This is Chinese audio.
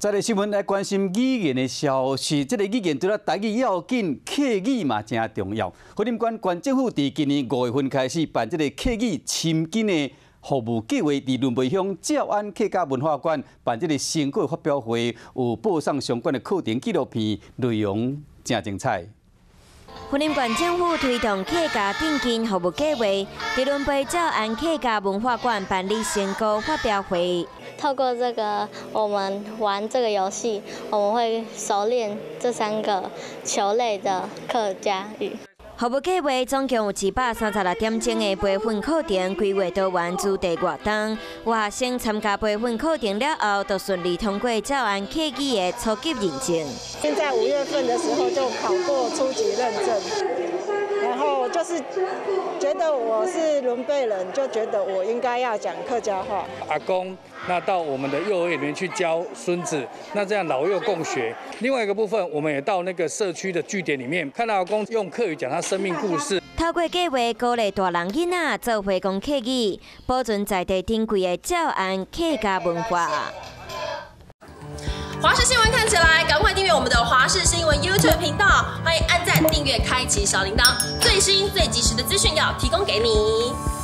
在个新闻来关心语言的消息，这个语言除了台语要紧，客语嘛真重要。云林县县政府伫今年5月份开始办这个客语深耕的服务计划，伫仑背乡照安客家文化馆办这个成果发表会，有播送相关的课程纪录片，内容真精彩。 云林县政府推动客家振兴服务计划，伫仑背照安客家文化馆办理成果发表会。透过这个，我们玩这个游戏，我们会熟练这3个球类的客家语。 服务计划总共有236点钟的培训课程，规划多元主题活动。有学生参加培训课程了后，都顺利通过照安客语的初级认证。现在5月份的时候就考过初级认证，然后就是觉得我是仑背人，就觉得我应该要讲客家话。阿公。 那到我们的幼儿园里面去教孙子，那这样老幼共学。另外一个部分，我们也到那个社区的据点里面，看到阿公用客语讲他生命故事。透过计划，鼓励大人囡仔做会讲客语，保存在地珍贵的照安客家文化。华视新闻看起来，赶快订阅我们的华视新闻 YouTube 频道，欢迎按赞、订阅、开启小铃铛，最新最及时的资讯要提供给你。